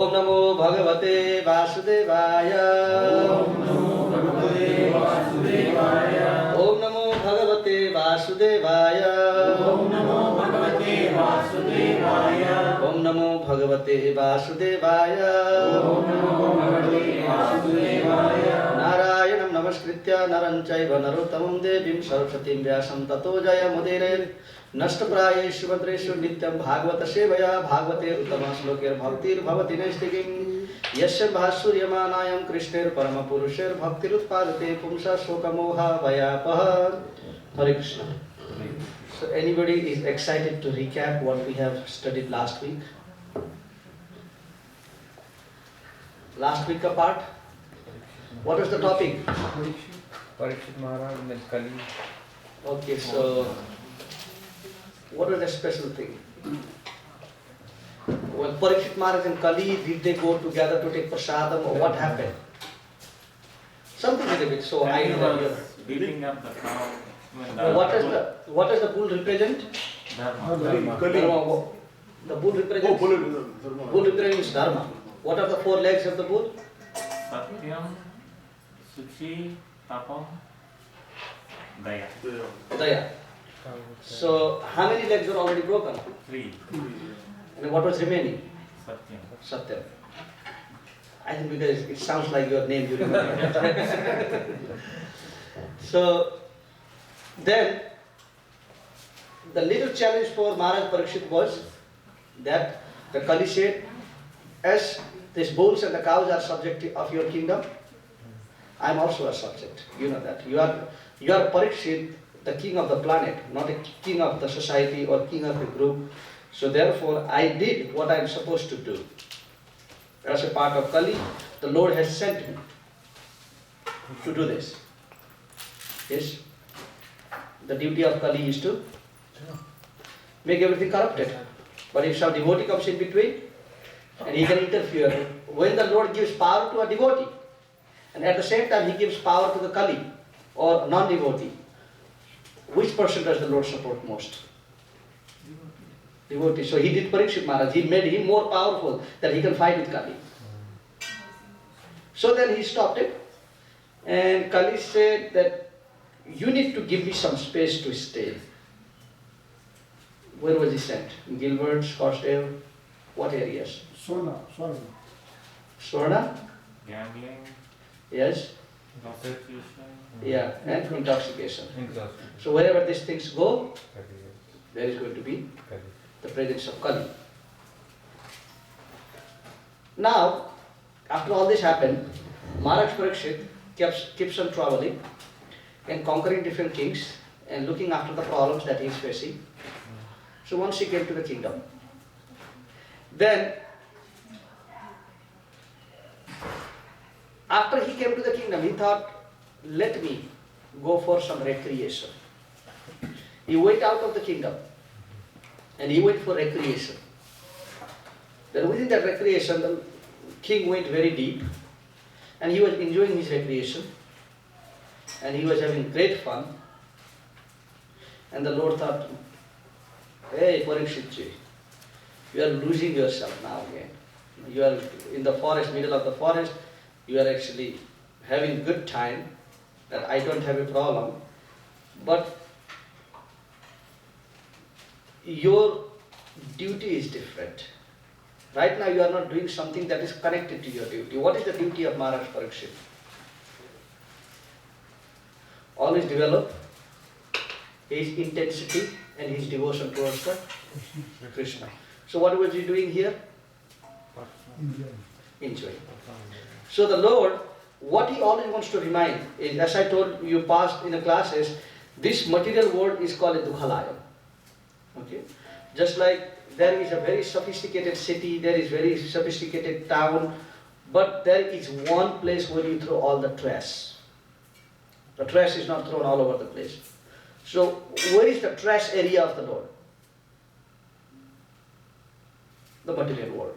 ओम नमो भगवते वासुदेवाय। ओम नमो भगवते वासुदेवाय। ओम नमो भगवते वासुदेवाय। ओम नमो भगवते वासुदेवाय। ओम नमो भगवते वासुदेवाय। ओम नमो भगवते वासुदेवाय। नारायणं नमस्कृत्य नरं चैव नरोत्तमं देवीं सरस्वतीं व्यासं ततो जयमुदीरयेत्। नष्टप्रायेषु भद्रेषु नित्यं भागवत सेवया भागवते उत्तमश्लोकैर्भक्तिर्भवति नैष्टिकीं। यस्य भास्सूर्यमानायं कृष्णैर्परमपुरुषैर्भक्तिरुत्पादते पुंसा शोकमोहभयापः। Hare Krishna. So anybody is excited to recap what we have studied last week? Last week apart? What was the topic? Parikshit Maharaj and Kali. Okay, so what was the special thing? When Parikshit Maharaj and Kali, did they go together to take prasadam or what happened? Something a little bit. So I know that you're. Beating up the cow. What does the bull represent? Dharma. Dharma. The bull represents. Bull represents dharma. What are the four legs of the bull? Satyam, Suchi, Tapam, Daya. Daya. So how many legs were already broken? 3. And what was remaining? Satyam. Satyam. I think because it sounds like your name, you remember. So then the little challenge for Maharaj Parikshit was that the Kali said, as these bulls and the cows are subject of your kingdom, I am also a subject. You know that. You are Parikshit, the king of the planet, not a king of the society or king of a group. So therefore I did what I am supposed to do. As a part of Kali, the Lord has sent me to do this. Yes. The duty of Kali is to make everything corrupted. But if some devotee comes in between, and he can interfere, when the Lord gives power to a devotee, and at the same time he gives power to the Kali or non-devotee, which person does the Lord support most? Devotee. So he did Parikshit Maharaj. He made him more powerful that he can fight with Kali. So then he stopped it, and Kali said that you need to give me some space to stay. Where was he sent? In Gilbert, Scottsdale, what areas? Swarna? Gambling, Yes. prostitution. Yeah, and intoxication. So wherever these things go, there is going to be the presence of Kali. Now, after all this happened, Maharaj Parikshit keeps on traveling and conquering different kings and looking after the problems that he is facing. So once he came to the kingdom, then after he came to the kingdom, he thought, let me go for some recreation. He went out of the kingdom and he went for recreation. Then within that recreation, the king went very deep and he was enjoying his recreation and he was having great fun. And the Lord thought, hey Parikshitji, you are losing yourself now again. You are in the forest, middle of the forest, you are actually having good time, that I don't have a problem, but your duty is different. Right now you are not doing something that is connected to your duty. What is the duty of Maharaj Parikshit? Always develop his intensity and his devotion towards the Krishna. So what was he doing here? Enjoying. So the Lord, what he always wants to remind is, as I told you past in the classes, this material world is called a Dukhalaya. Okay? Just like there is a very sophisticated city, there is very sophisticated town, but there is one place where you throw all the trash. The trash is not thrown all over the place. So where is the trash area of the Lord? The material world.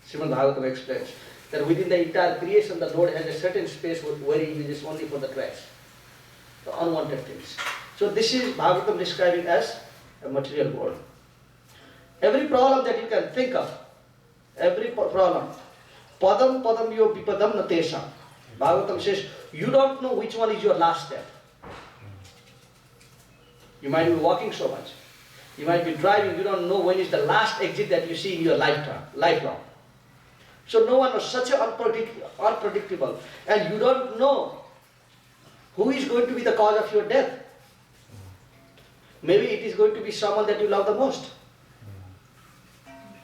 Srimad Bhagavatam explains that within the entire creation, the Lord has a certain space where he uses only for the trash, the unwanted things. So this is Bhagavatam describing as a material world. Every problem that you can think of, every problem. Padam padam yo vipadam natesha. Bhagavatam says, you don't know which one is your last step. You might be walking so much. You might be driving, you don't know when is the last exit that you see in your lifelong. So no one knows, such unpredictable. And you don't know who is going to be the cause of your death. Maybe it is going to be someone that you love the most.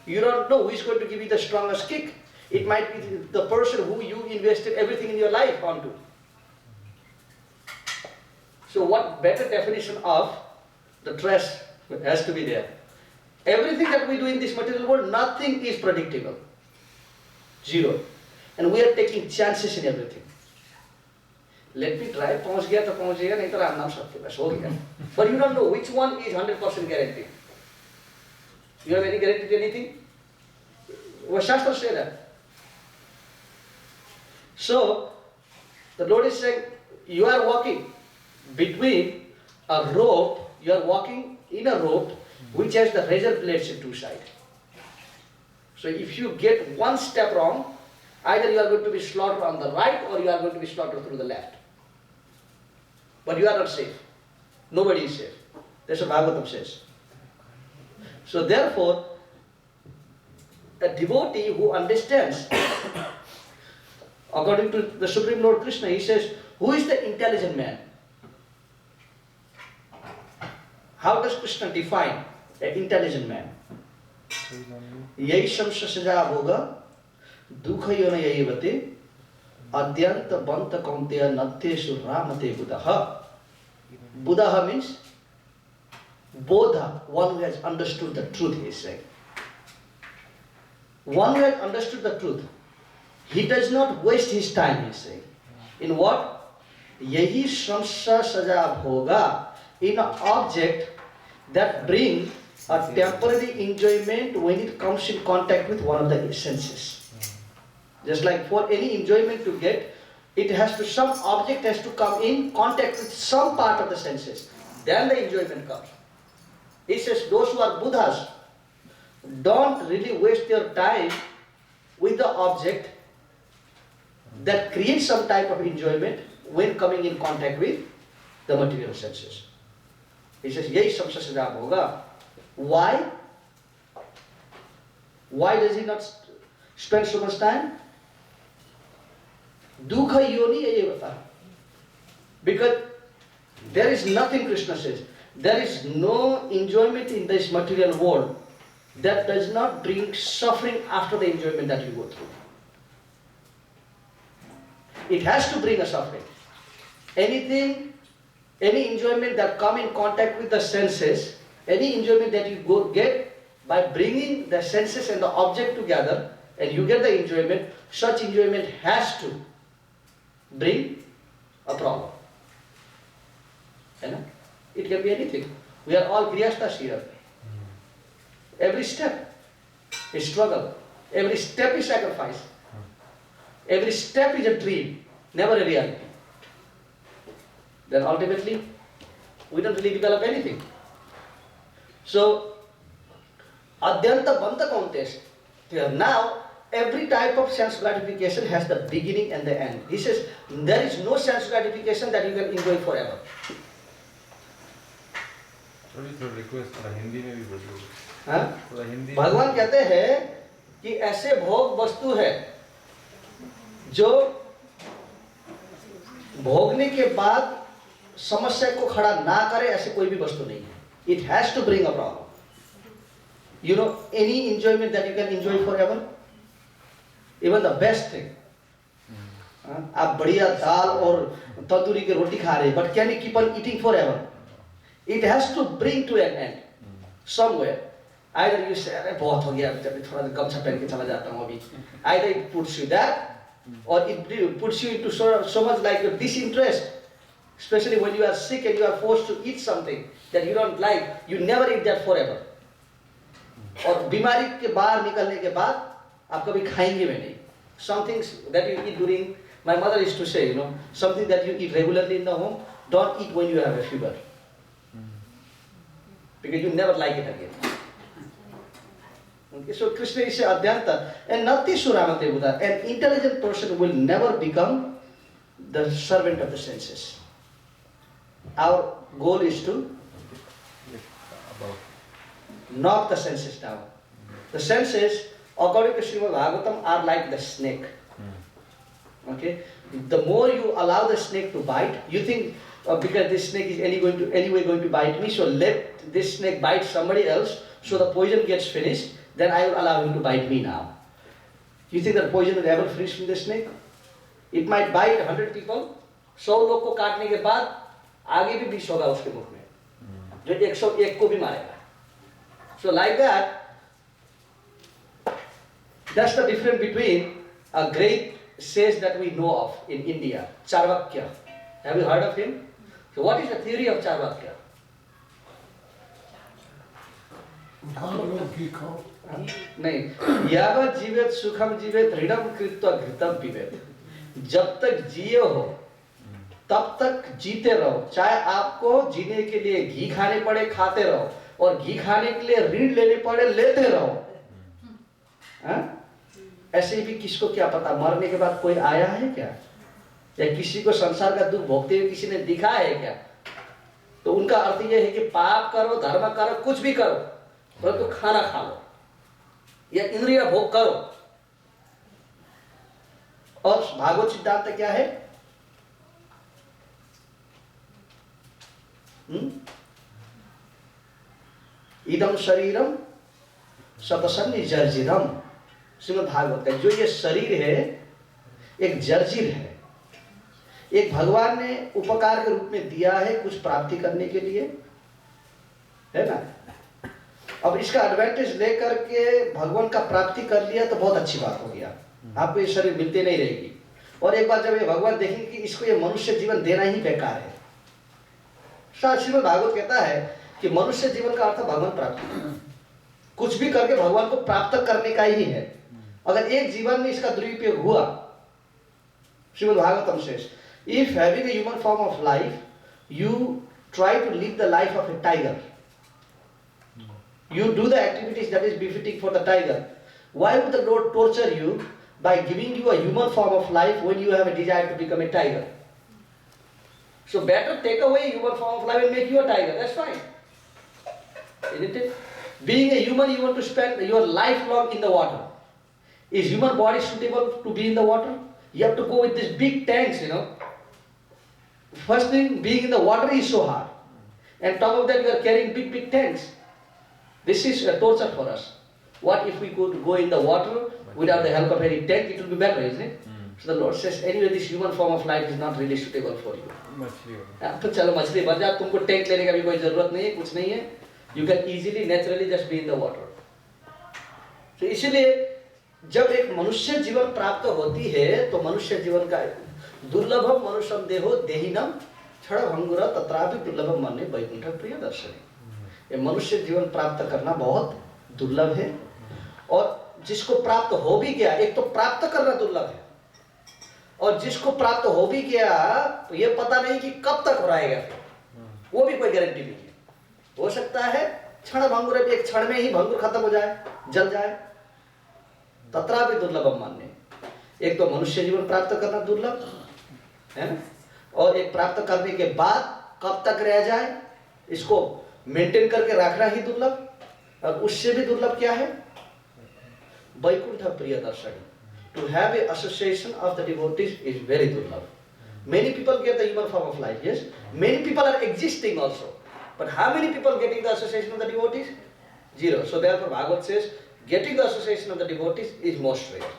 You don't know who is going to give you the strongest kick. It might be the person who you invested everything in your life onto. So what better definition of the trust has to be there? Everything that we do in this material world, nothing is predictable. Zero. And we are taking chances in everything. Let me try, पहुंच गया तो पहुंच गया, नहीं तो राम नाम सबके पास हो गया. But you don't know which one is 100% guaranteed. You have any guarantee to anything? What Shastra say that? So, the Lord is saying, you are walking between a rope, you are walking in a rope which has the razor blades in two sides. So if you get one step wrong, either you are going to be slaughtered on the right or you are going to be slaughtered through the left. But you are not safe. Nobody is safe. That's what Bhagavatam says. So therefore, a devotee who understands, according to the Supreme Lord Krishna, he says, who is the intelligent man? How does Krishna define an intelligent man? Yai samsasya bhoga dukha yona yayivate adyanta banta kaunteya natyeshu ramate buddha. Buddha means bodha, one who has understood the truth, he is saying. One who has understood the truth, he does not waste his time, he is saying. In what? Yahi samsasya bhoga, in an object that brings a temporary enjoyment when it comes in contact with one of the senses. Just like for any enjoyment to get, it has to, some object has to come in contact with some part of the senses. Then the enjoyment comes. It says those who are Buddhas don't really waste their time with the object that creates some type of enjoyment when coming in contact with the material senses. He says, Yai samsasya bhoga. Why? Why does he not spend so much time? Dukha yoni ayevata. Because there is nothing, Krishna says, there is no enjoyment in this material world that does not bring suffering after the enjoyment that you go through. It has to bring a suffering. Anything, any enjoyment that come in contact with the senses, any enjoyment that you get by bringing the senses and the object together, and you get the enjoyment, such enjoyment has to bring a problem. You know? It can be anything. We are all grihasthas here. Every step is struggle. Every step is sacrifice. Every step is a dream, never a reality. Then ultimately, we don't really develop anything. So, adyanta banta kauntesh. Now, every type of sense gratification has the beginning and the end. He says, there is no sense gratification that you can enjoy forever. थोड़ा request थोड़ा हिंदी में भी बोलिए. हाँ? थोड़ा हिंदी. भगवान कहते हैं कि ऐसे भोग वस्तु है जो भोगने के बाद समस्या को खड़ा ना करे, ऐसे कोई भी वस्तु नहीं है. It has to bring a problem. You know, any enjoyment that you can enjoy forever, even the best thing. आप बढ़िया दाल और तंदूरी की रोटी खा रहे हैं, but can you keep on eating forever? It has to bring to an end somewhere. Either you say, अरे बहुत हो गया, थोड़ा गमछा पहन के चला जाता हूँ अभी. Either it puts you that, or it puts you into so much like your disinterest. Especially when you are sick and you are forced to eat something that you don't like, you never eat that forever. और बीमारी के बाहर निकलने के बाद आप कभी खाएंगे भी नहीं. Some things that you eat during, my mother used to say, you know, something that you eat regularly in the home, don't eat when you have a fever. Because you never like it again. Okay, so Krishna is Adyanta and Nati Suramate Buddha. An intelligent person will never become the servant of the senses. Our goal is to About. knock the senses down. The senses, according to Srimad Bhagavatam, are like the snake. Okay? The more you allow the snake to bite, you think because this snake is anyway going to bite me, so let this snake bite somebody else, so the poison gets finished, then I will allow him to bite me now. You think that poison will ever finish from the snake? It might bite 100 people, 100 लोग को काटने के बाद आगे भी विष होगा उसके मुख में, जो 101 को भी मारेगा. So like that, that's the difference between a great sage that we know of in India, Charvakya. Have you heard of him? So what is the theory of Charvakya? नहीं, यावत् जीवेत सुखम जीवेत ऋणम कृत्वा घृतम पीवेत. जब तक जिए हो तब तक जीते रहो, चाहे आपको जीने के लिए घी खाने पड़े खाते रहो, और घी खाने के लिए ऋण लेने पड़े लेते रहो. ऐसे भी किसको क्या पता मरने के बाद कोई आया है क्या, या किसी को संसार का दुख भोगते हुए किसी ने दिखा है क्या? तो उनका अर्थ यह है कि पाप करो, धर्म करो, कुछ भी करो, परंतु खाना खा लो या इंद्रिय भोग करो. और भागवत सिद्धांत क्या है? इदम शरीरम सतसन्नि जर्जिरम. श्रीमद् भागवत का जो ये शरीर है एक जर्जिर है, एक भगवान ने उपकार के रूप में दिया है कुछ प्राप्ति करने के लिए, है ना. अब इसका एडवांटेज लेकर के भगवान का प्राप्ति कर लिया तो बहुत अच्छी बात हो गया, आपको ये शरीर मिलते नहीं रहेगी. और एक बार जब ये भगवान देखेंगे कि इसको ये मनुष्य जीवन देना ही बेकार है. श्रीमद् भागवत कहता है कि मनुष्य जीवन का अर्थ भगवान प्राप्ति, कुछ भी करके भगवान को प्राप्त करने का ही है. अगर एक जीवन में इसका दुरुपयोग हुआ, Shrimad Bhagavatam says, if having a human form of life, you try to live the life of a tiger, you do the activities that is befitting for the tiger, why would the Lord torture you by giving you a human form of life when you have a desire to become a tiger? So better take away human form of life and make you a tiger. That's fine, isn't it? Being a human, you want to spend your life long in the water. Is human body suitable to be in the water? You have to go with these big tanks, you know. First thing, being in the water is so hard. And top of that, you are carrying big tanks. This is a torture for us. What if we could go in the water without the help of any tank? It will be better, isn't it? So the Lord says, anyway, this human form of life is not really suitable for you. तो चलो मछली बन जाओ, तुमको tank लेने का भी कोई जरूरत नहीं है, कुछ नहीं है. You can easily, naturally just be in the water. तो इसीलिए जब एक मनुष्य जीवन प्राप्त होती है तो मनुष्य जीवन का दुर्लभम मनुष्यम देहो देहिनम क्षणभंगुर तत्रापि दुर्लभम मन्ये वैकुंठ प्रिय दर्शने. ये मनुष्य जीवन प्राप्त करना बहुत दुर्लभ है, और जिसको प्राप्त हो भी गया, एक तो प्राप्त करना दुर्लभ है, और जिसको प्राप्त हो भी गया तो ये पता नहीं कि कब तक हो रहेगा, वो भी कोई गारंटी नहीं है. हो सकता है क्षण भंगुर, एक क्षण में ही भंगुर खत्म हो जाए, जल जाए. तत्रापि दुर्लभम मान्य. एक तो मनुष्य जीवन प्राप्त करना दुर्लभ है ना, और एक प्राप्त करने के बाद कब तक रह जाए इसको मेंटेन करके रखना ही दुर्लभ. और उससे भी दुर्लभ क्या है? वैकुंठ प्रिय दर्शनी. To have a association of the devotees is very dullabh. Many people get the human form of life, yes. Many people are existing also, but how many people getting the association of the devotees? Zero. So therefore Bhagavad says, getting the association of the devotees is most rare.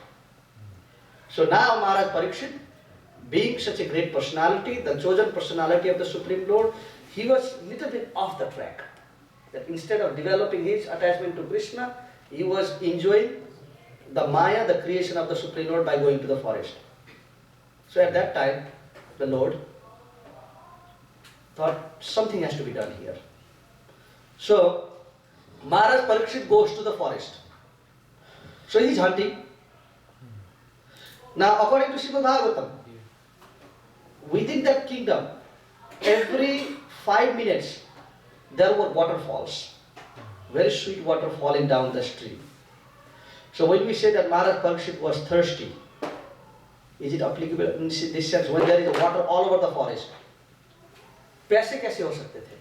So now Maharaj Parikshit, being such a great personality, the chosen personality of the Supreme Lord, he was little bit off the track. That instead of developing his attachment to Krishna, he was enjoying the Maya, the creation of the Supreme Lord, by going to the forest. So at that time, the Lord thought something has to be done here. So Maharaj Parikshit goes to the forest. So he is hunting. Now according to Srimad Bhagavatam, within that kingdom, every 5 minutes there were waterfalls, very sweet water falling down the stream. So when we say that Maharaj Parikshit was thirsty, is it applicable in this sense when there is water all over the forest? प्यासे कैसे हो सकते थे?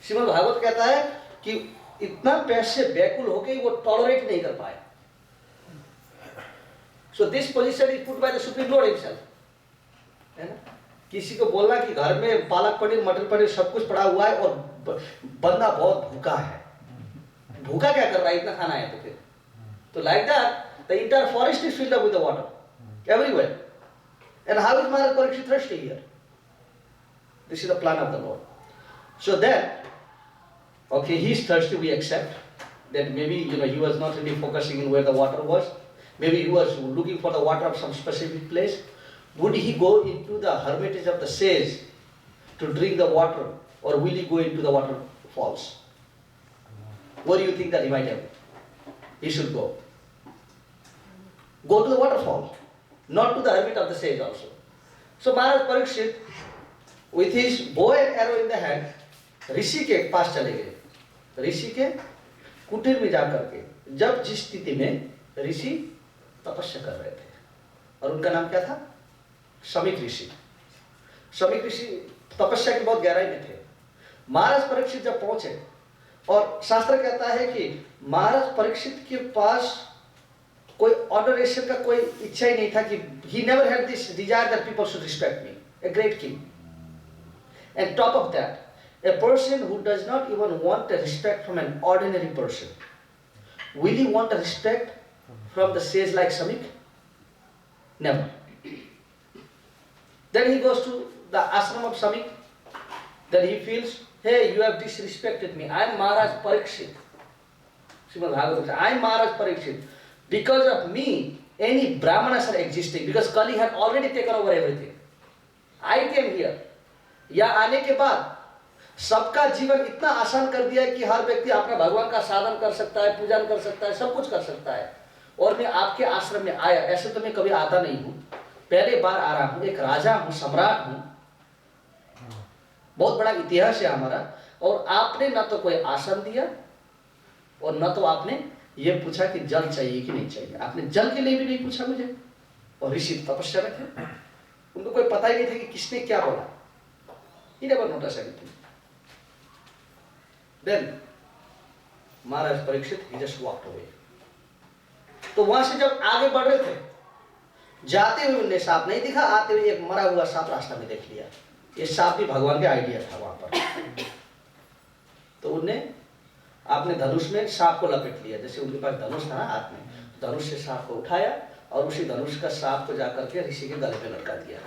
श्रीमद् भागवत कहता है कि इतना प्यासे व्याकुल हो गई वो टॉलरेट नहीं कर पाए. So this position is put by the Supreme Lord himself. है ना? किसी को बोलना कि घर में पालक पनीर मटर पनीर सब कुछ पड़ा हुआ है और बंदा बहुत भूखा है. भूखा क्या कर रहा है, इतना खाना है तो फिर. तो like that, the entire forest is filled up with the water everywhere. And how is Maharaj Parikshit thirsty here? This is the plan of the Lord. So then, okay, he is thirsty, we accept that maybe he was not really focusing in where the water was. Maybe he was looking for the water of some specific place. Would he go into the hermitage of the sage to drink the water, or will he go into the waterfalls? What do you think that he might have? He should go. Go to the waterfall, not to the hermit of the sage also. So Maharaj Parikshit, with his bow and arrow in the hand, ऋषि के पास चले गए. ऋषि के कुटीर में जाकर के, जब जिस स्थिति में ऋषि तपस्या कर रहे थे, और उनका नाम क्या था? शमीक ऋषि. शमीक ऋषि तपस्या की बहुत गहराई में थे. महाराज परीक्षित जब पहुंचे, और शास्त्र कहता है कि महाराज परीक्षित के पास कोई ऑर्डरेशन का कोई इच्छा ही नहीं था कि he never had this desire that people should respect me, a great king. And top of that, a person who does not even want a respect from an ordinary person, will he want a respect from the sage like Samik? Never. Then he goes to the ashram of Samik. Then he feels, hey, you have disrespected me. I am Maharaj Parikshit. Srimad Bhagavatam says, I am Maharaj Parikshit. Because of me, any brahmanas are existing. Because Kali had already taken over everything. I came here. यहाँ आने के बाद सबका जीवन इतना आसान कर दिया है कि हर व्यक्ति अपने भगवान का साधन कर सकता है, पूजन कर सकता है, सब कुछ कर सकता है. और मैं आपके आश्रम में आया, ऐसे तो मैं कभी आता नहीं हूँ, पहले बार आ रहा हूँ, एक राजा हूँ, सम्राट हूँ, बहुत बड़ा इतिहास है हमारा, और आपने न तो कोई आसन दिया और न तो आपने ये पूछा कि जल चाहिए कि नहीं चाहिए. आपने जल के लिए भी नहीं पूछा मुझे. और ऋषि तपस्या में थे, उनको कोई पता ही नहीं था कि किसने क्या बोला. He never noticed anything. Then Maharaj Parikshit, he just walked away. तो वहां से जब आगे बढ़ रहे थे, जाते हुए उन्हें सांप नहीं दिखा, आते हुए एक मरा हुआ सांप रास्ता में देख लिया. ये सांप भी भगवान का आइडिया था वहां पर. तो उन्हें आपने धनुष में सांप को लपेट लिया, जैसे उनके पास धनुष था ना हाथ में, धनुष से सांप को उठाया और उसी धनुष का सांप को जाकर के ऋषि के गले में लटका दिया.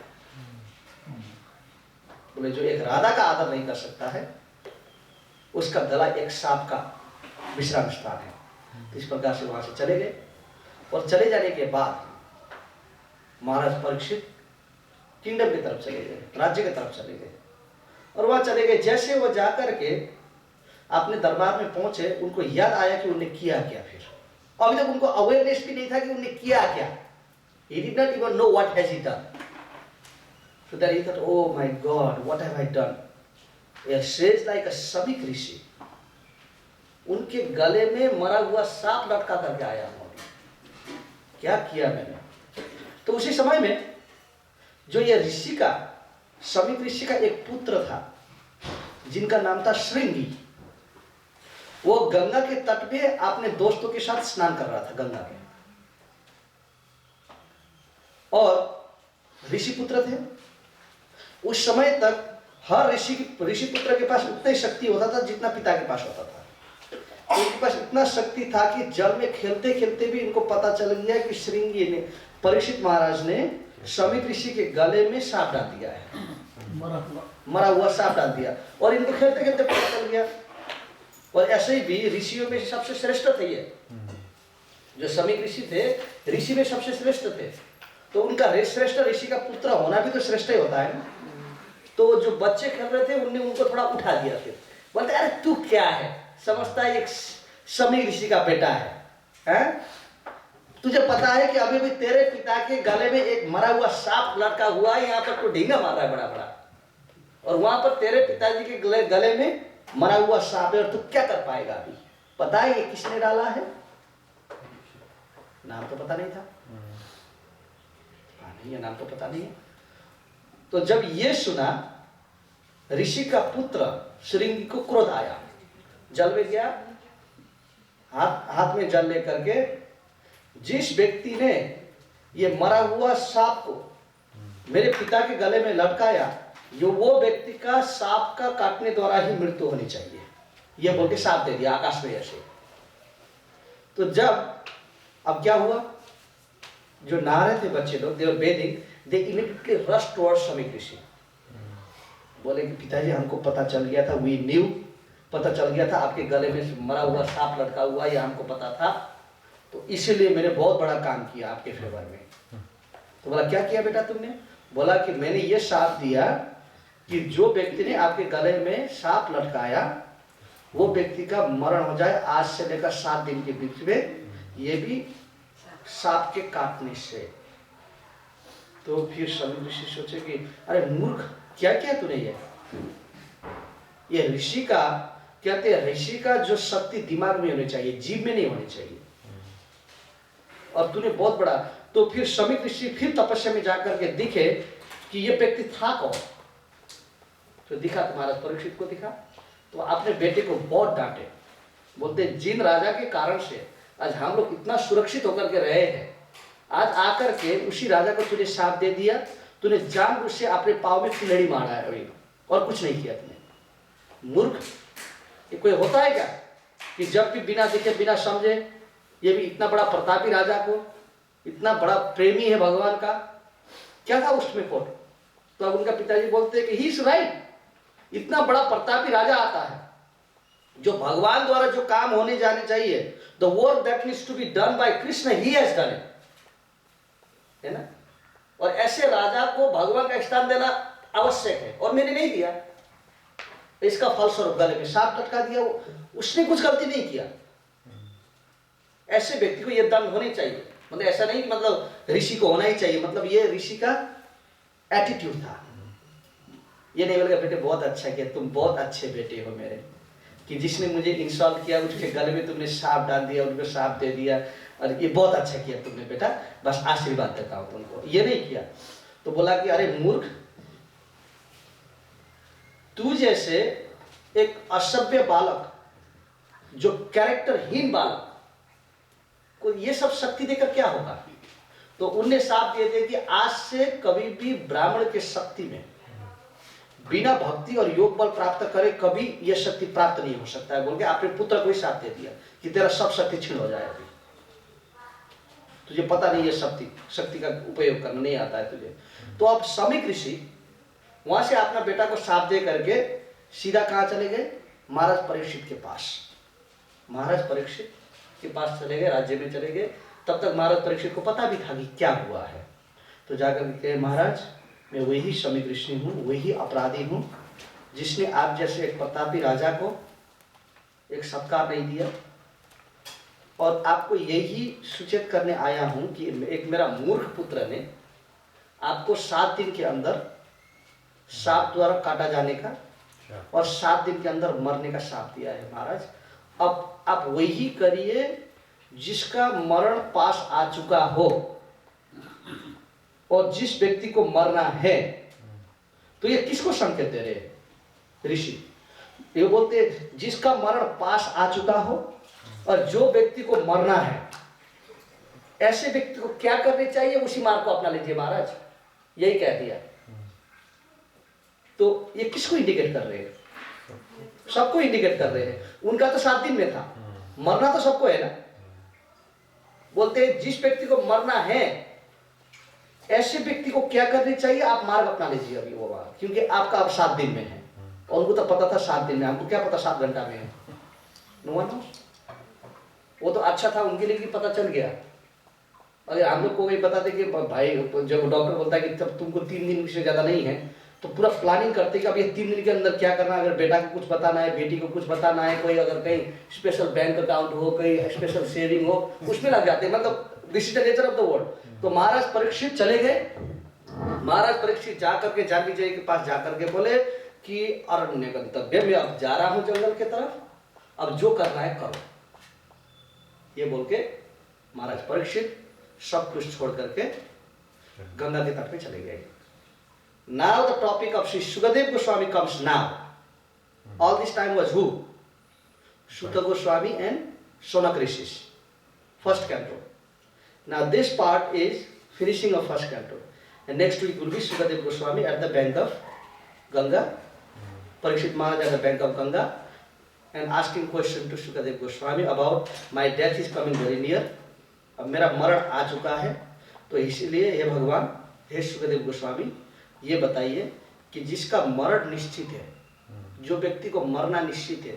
बोले जो एक राधा का आदर नहीं कर सकता है, उसका गला एक सांप का विश्राम स्थान है. इस प्रकार से वहां से चले गए. और चले जाने के बाद महाराज परीक्षित किंगडम की तरफ चले गए, राज्य की तरफ चले गए. और वहां चले गए, जैसे वो जाकर के अपने दरबार में पहुंचे, उनको याद आया कि उन्हें किया क्या. फिर अभी तक उनको अवेयरनेस भी नहीं था कि उन्हें किया क्या. He did not even know what has he done. So that he thought, oh my God, what have I done? A sage like a Samik ऋषि, उनके गले में मरा हुआ सांप लटका करके आया हूं. क्या किया मैंने? तो उसी समय में जो ये ऋषि का, समीक ऋषि का एक पुत्र था जिनका नाम था श्रृंगी, वो गंगा के तट पे अपने दोस्तों के साथ स्नान कर रहा था गंगा में. और ऋषि पुत्र थे. उस समय तक हर ऋषि पुत्र के पास उतना ही शक्ति होता था जितना पिता के पास होता था. उनके पास इतना शक्ति था कि जल में खेलते खेलते भी इनको पता चल गया कि श्रृंगी ने, परीक्षित महाराज ने समीक ऋषि के गले में सांप डाल दिया है, मरा हुआ सांप डाल दिया. और इनको खेलते खेलते पता चल गया. और ऐसे ही भी ऋषियों में सबसे श्रेष्ठ थे ये, जो समीक ऋषि थे, ऋषि में सबसे श्रेष्ठ थे. तो उनका श्रेष्ठ ऋषि का पुत्र होना भी तो श्रेष्ठ ही होता है. तो जो बच्चे खेल रहे थे उनने उनको थोड़ा उठा दिया. फिर बोलते अरे तू क्या है, समझता है एक समीक ऋषि का बेटा है? तुझे पता है कि अभी भी तेरे पिता के गले में एक मरा हुआ सांप लटका हुआ है, यहाँ पर तू ढींगा मार रहा है बड़ा बड़ा, और वहां पर तेरे पिताजी के गले में मरा हुआ सांप है, और तू क्या कर पाएगा? अभी पता है ये किसने डाला है? नाम तो पता नहीं था। हाँ नहीं, ये नाम तो पता नहीं है। तो जब ये सुना, ऋषि का पुत्र श्रृंगी को क्रोध आया, जल में गया, हाथ में जल लेकर के जिस व्यक्ति ने ये मरा हुआ सांप को मेरे पिता के गले में लटकाया, जो वो व्यक्ति का सांप का काटने द्वारा ही मृत्यु होनी चाहिए, ये बोल के सांप दे दिया आकाश में ऐसे। तो जब अब क्या हुआ, जो नहा रहे थे बच्चे लोग, they were bathing, they immediately rush towards Shamik Rishi. बोले कि पिताजी हमको पता चल गया था, वी न्यू, पता चल गया था आपके गले में मरा हुआ सांप लटका हुआ, ये हमको पता था, तो इसीलिए मैंने बहुत बड़ा काम किया आपके फेवर में। तो बोला क्या किया बेटा तुमने? बोला कि मैंने ये सांप दिया कि जो व्यक्ति ने आपके गले में सांप लटकाया वो व्यक्ति का मरण हो जाए आज से लेकर 7 दिन के बीच में, ये भी सांप के काटने से। तो फिर समीक ऋषि सोचे कि अरे मूर्ख, क्या किया तूने? ये ऋषि का, कहते हैं ऋषि का जो शक्ति दिमाग में होनी चाहिए, जीव में नहीं होनी चाहिए, और तूने बहुत बड़ा। तो फिर समीक ऋषि फिर तपस्या में जाकर के दिखे कि ये व्यक्ति था कौन। तो दिखा, तुम्हारा परीक्षित को दिखा, तो अपने बेटे को बहुत डांटे, बोलते जिन राजा के कारण से आज हम लोग इतना सुरक्षित होकर के रहे हैं, आज आकर के उसी राजा को तूने शाप दे दिया, तूने जानबूझ से अपने पाँव में खिलड़ी मारा है अभी, और कुछ नहीं किया तूने। मूर्ख, ये कोई होता है क्या कि जब भी बिना देखे बिना समझे, ये भी इतना बड़ा प्रतापी राजा को, इतना बड़ा प्रेमी है भगवान का, क्या था उसमें फोटो? तो अब उनका पिताजी बोलते हैं कि ही इज राइट, इतना बड़ा प्रतापी राजा आता है, जो भगवान द्वारा जो काम होने जाने चाहिए, the work that needs to be done by Krishna, he has done it, है ना। और ऐसे राजा को भगवान का स्थान देना आवश्यक है, और मैंने नहीं दिया, इसका फलस्वरूप गले में सांप लटका दिया। उसने कुछ गलती नहीं किया। ऐसे व्यक्ति को यह दंड होनी चाहिए। मतलब ऐसा नहीं कि मतलब ऋषि को होना ही चाहिए, मतलब ये ऋषि का एटीट्यूड था। ये नहीं बोलेगा बेटे बहुत अच्छा किया, तुम बहुत अच्छे बेटे हो मेरे, कि जिसने मुझे इंसल्ट किया उसके गले में तुमने सांप डाल दिया, उनको सांप दे दिया, और ये बहुत अच्छा किया तुमने बेटा, बस आशीर्वाद देता हूं तुमको। ये नहीं किया। तो बोला कि अरे मूर्ख, तू जैसे एक असभ्य बालक, जो कैरेक्टरहीन बालक को ये सब शक्ति देकर क्या होगा? तो उनने साफ दे दिया कि आज से कभी भी ब्राह्मण के शक्ति में बिना भक्ति और योग बल प्राप्त करे कभी यह शक्ति प्राप्त नहीं हो सकता है, बोल के अपने पुत्र को ही साथ दे दिया कि तेरा सब शक्ति छीन हो जाए, अभी तुझे पता नहीं है शक्ति का उपयोग करना नहीं आता है तुझे। तो अब समीक ऋषि वहां से अपना बेटा को साथ दे करके सीधा कहाँ चले गए? महाराज परीक्षित के पास। महाराज परीक्षित के पास चले गए, राज्य में चले गए। तब तक महाराज परीक्षित को पता भी था कि क्या हुआ है। तो जाकर के महाराज, मैं वही समीक ऋषि हूँ, वही अपराधी हूँ जिसने आप जैसे एक प्रतापी राजा को एक सत्कार नहीं दिया, और आपको यही सूचित करने आया हूँ कि एक मेरा मूर्ख पुत्र ने आपको 7 दिन के अंदर सांप द्वारा काटा जाने का और 7 दिन के अंदर मरने का शाप दिया है। महाराज अब आप वही करिए जिसका मरण पास आ चुका हो, और जिस व्यक्ति को मरना है। तो ये किसको संकेत दे रहे हैं ऋषि? ये बोलते हैं जिसका मरण पास आ चुका हो और जो व्यक्ति को मरना है, ऐसे व्यक्ति को क्या करनी चाहिए? उसी मार्ग को अपना लीजिए महाराज, यही कह दिया। तो ये किसको इंडिकेट कर रहे हैं? सबको इंडिकेट कर रहे हैं। उनका तो 7 दिन में था, मरना तो सबको है ना। बोलते हैं जिस व्यक्ति को मरना है, ऐसे व्यक्ति को क्या करनी चाहिए? आप मार्ग अपना लीजिए अभी वो मार्ग, क्योंकि आपका अब 7 दिन में है। और उनको तो पता था 7 दिन में, हमको क्या पता 7 घंटा में है। No one knows. वो तो अच्छा था उनके लिए कि पता चल गया। अगर हम लोग को वही बता दे कि भाई, जब डॉक्टर बोलता है कि तब तुमको 3 दिन से ज्यादा नहीं है, तो पूरा प्लानिंग करते कि अब ये 3 दिन के अंदर क्या करना है। अगर बेटा को कुछ बताना है, बेटी को कुछ बताना है, कोई अगर कहीं स्पेशल बैंक अकाउंट हो, कहीं स्पेशल सेविंग हो, उसमें लग जाते हैं। मतलब this is the nature of the world. तो महाराज परीक्षित चले गए। महाराज परीक्षित जाकर के जान्मेजय के पास जाकर के बोले कि अरण्य गंतव्य में अब जा रहा हूं जंगल की तरफ, अब जो करना है करो, ये बोल के महाराज परीक्षित सब कुछ छोड़ करके गंगा के तट पे चले गए. Now the topic of Sri Sukadeva Goswami comes now. All this time was who? Shuka Goswami and Shonak Rishis. First canto. Now this part is finishing of first canto. And next week will be Sukadeva Goswami at the bank of Ganga. Parikshit Maharaj at the bank of Ganga. And asking question to Sukadeva Goswami about my death is coming very near. अब मेरा मरण आ चुका है, तो इसीलिए हे भगवान, हे सुखदेव गोस्वामी, ये बताइए कि जिसका मरण निश्चित है, जो व्यक्ति को मरना निश्चित है,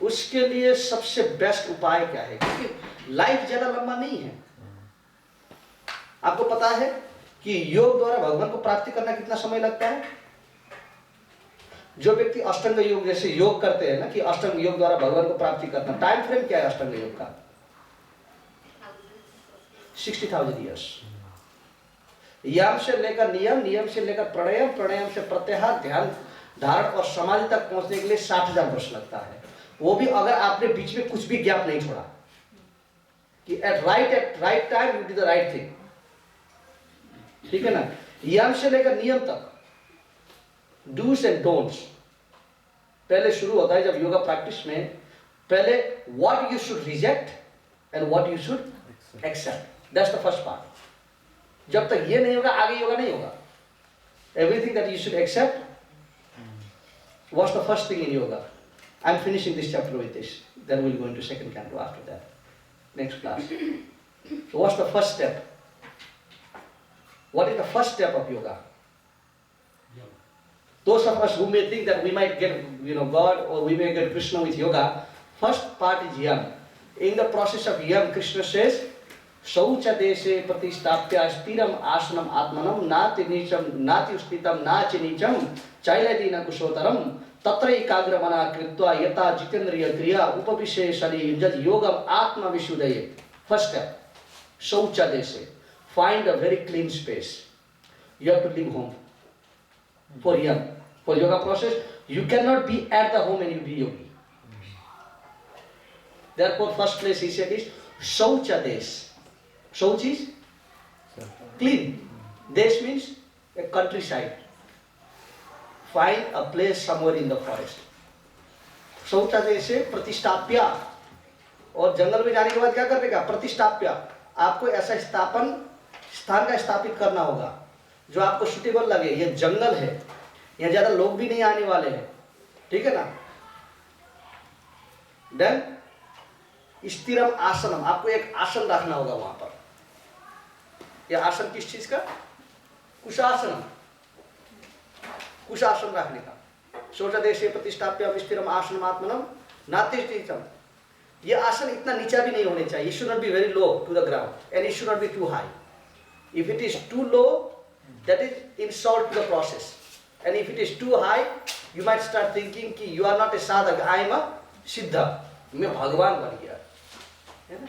उसके लिए सबसे बेस्ट उपाय क्या है? क्योंकि लाइफ ज्यादा लंबा नहीं है. आपको पता है कि योग द्वारा भगवान को प्राप्ति करना कितना समय लगता है? जो व्यक्ति अष्टांग योग जैसे योग करते हैं ना, कि अष्टांग योग द्वारा भगवान को प्राप्ति करना, टाइम फ्रेम क्या है अष्टांग योग का? 60,000 years. यम से लेकर नियम, नियम से लेकर प्राणायाम, प्राणायाम से प्रत्याहार, ध्यान धारण और समाधि तक पहुंचने के लिए 60,000 वर्ष लगता है. वो भी अगर आपने बीच में कुछ भी गैप नहीं छोड़ा, कि at right time you do the right thing. ठीक है ना? यम से लेकर नियम तक, डूज एंड डोंट्स पहले शुरू होता है जब योगा प्रैक्टिस में. पहले what you should reject and what you should accept. That's the first part. जब तक ये नहीं होगा, आगे योगा नहीं होगा. Everything that you should accept. What's the first thing in yoga? I'm finishing this chapter with this. Then we'll go into second canto after that. Next class. So what's the first step? What is the first step of yoga? Those of us who may think that we might get, God, or we may get Krishna with yoga, first part is yam. In the process of yam, Krishna says, शौच देशे प्रतिष्ठाप्य स्थिरम आसनम आत्मनम नाति नीचम नाति स्थितम नाचि नीचम चैलदीन कुशोतरम तत्र एकाग्र मना कृत्वा यथा जितेंद्रिय क्रिया उपविशेषणि युज्यति योगम आत्म विशुद्धये. फर्स्ट स्टेप, शौच देशे. Find a very clean space. You have to leave home for yoga process. You can not be at the home and you be yogi. Therefore, first place he said is शौच देश. Shauch is clean. Desh means a countryside. Find a place somewhere in the forest. शौचा देशे प्रतिष्ठाप्य. और जंगल में जाने के बाद क्या करने का? प्रतिष्ठाप्य. आपको ऐसा स्थान का स्थापित करना होगा जो आपको सुटेबल लगे. ये जंगल है, यहाँ ज्यादा लोग भी नहीं आने वाले हैं. ठीक है ना? देन स्थिरम आसनम. आपको एक आसन रखना होगा वहां पर. यह आसन किस चीज का? कुशासन. कुशासन रखने का. शौचदेशे प्रतिष्ठाप्य स्थिरम आसनम आत्मनम नातिष्ठितम. यह आसन इतना नीचा भी नहीं होने चाहिए. It should not be very low to the ground and it should not be too high. If it is too low, that is insult to the process. And if it is too high, you might start thinking कि you are not a sadhak, I am a siddha. मैं भगवान बन गया. है ना?